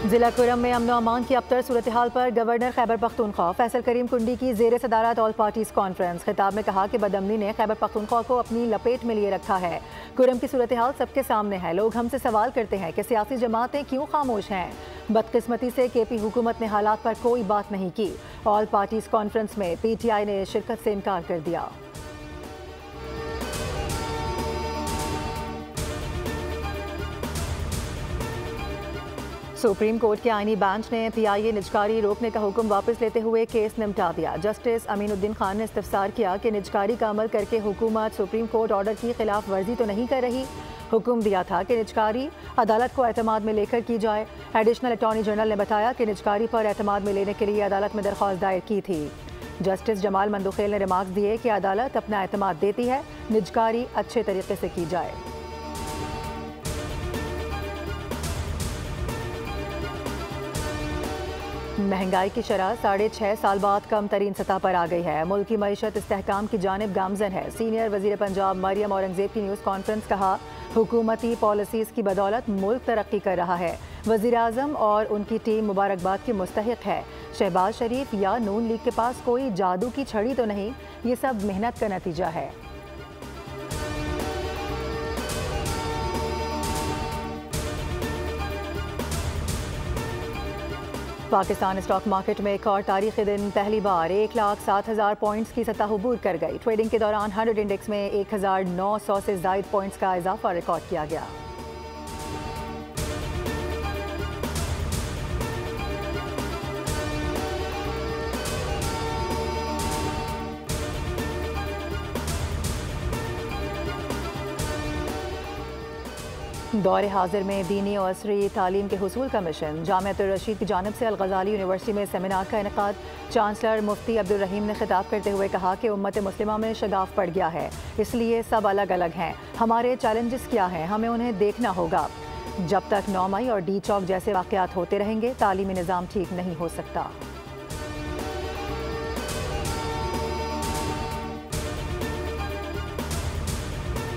जिला कुरम में अमन अमान की अबतर सूरत हाल पर गवर्नर खैबर पख्तूनख्वा फैसल करीम कुंडी की जेर सदारत ऑल पार्टीज कॉन्फ्रेंस। खिताब में कहा कि बदअमनी ने खैबर पख्तूनख्वा को अपनी लपेट में लिए रखा है। कुरम की सूरत हाल सबके सामने है। लोग हमसे सवाल करते हैं कि सियासी जमातें क्यों खामोश हैं। बदकिस्मती से केपी हुकूमत ने हालात पर कोई बात नहीं की। ऑल पार्टीज कॉन्फ्रेंस में PTI ने शिरकत से इनकार कर दिया। सुप्रीम कोर्ट के आईनी बेंच ने PIA निजकारी रोकने का हुक्म वापस लेते हुए केस निपटा दिया। जस्टिस अमीनुद्दीन खान ने इस्तफसार किया कि निजकारी का अमल करके हुकूमत सुप्रीम कोर्ट ऑर्डर की खिलाफ वर्जी तो नहीं कर रही। हुक्म दिया था कि निजकारी अदालत को एतमाद में लेकर की जाए। एडिशनल अटॉर्नी जनरल ने बताया कि निजकारी पर एतमाद में लेने के लिए अदालत में दरख्वास्त दायर की थी। जस्टिस जमाल मंदुखेल ने रिमार्क्स दिए कि अदालत अपना एतमाद देती है, निजकारी अच्छे तरीके से की जाए। महंगाई की शरह 6.5 साल बाद कम तरीन सतह पर आ गई है। मुल्क की मईशत इस्तेहकाम की जानिब गामजन है। सीनियर वजीर पंजाब मरियम औरंगजेब की न्यूज़ कॉन्फ्रेंस कहा, हुकूमती पॉलिसीज़ की बदौलत मुल्क तरक्की कर रहा है। वजीर आज़म और उनकी टीम मुबारकबाद की मुस्तहिक है। शहबाज शरीफ या नून लीग के पास कोई जादू की छड़ी तो नहीं, ये सब मेहनत का नतीजा है। पाकिस्तान स्टॉक मार्केट में एक और तारीखी दिन पहली बार 1,07,000 पॉइंट्स की सतह अबूर कर गई। ट्रेडिंग के दौरान 100 इंडेक्स में 1,900 से ज़ायद पॉइंट्स का इजाफा रिकॉर्ड किया गया। दौरे हाजिर में दीनी और असरी तालीम के हुसूल का मिशन। जामिअतुर रशीद की जानिब से अल-गज़ाली यूनिवर्सिटी में सेमिनार का इनेकाद। चांसलर मुफ्ती अब्दुल रहीम ने खिताब करते हुए कहा कि उम्मत मुस्लिमा में शगाफ पड़ गया है, इसलिए सब अलग अलग हैं। हमारे चैलेंजेस क्या हैं, हमें उन्हें देखना होगा। जब तक 9 मई और डी चौक जैसे वाक़यात होते रहेंगे, तालीमी निज़ाम ठीक नहीं हो सकता।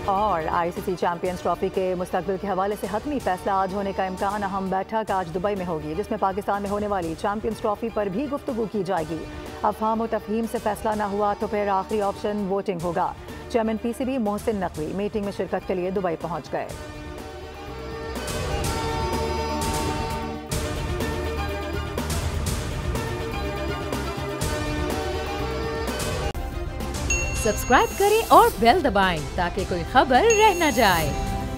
और ICC चैंपियंस ट्रॉफी के मुस्तकबिल के हवाले से हतमी फैसला आज होने का इम्कान। अहम बैठक आज दुबई में होगी, जिसमें पाकिस्तान में होने वाली चैंपियंस ट्रॉफी पर भी गुफ्तगू की जाएगी। अफहाम व तफहीम से फैसला न हुआ तो फिर आखिरी ऑप्शन वोटिंग होगा। Chairman PCB Mohsin Naqvi meeting में शिरकत के लिए दुबई पहुंच गए। सब्सक्राइब करें और बेल दबाएं ताकि कोई खबर रह न जाए।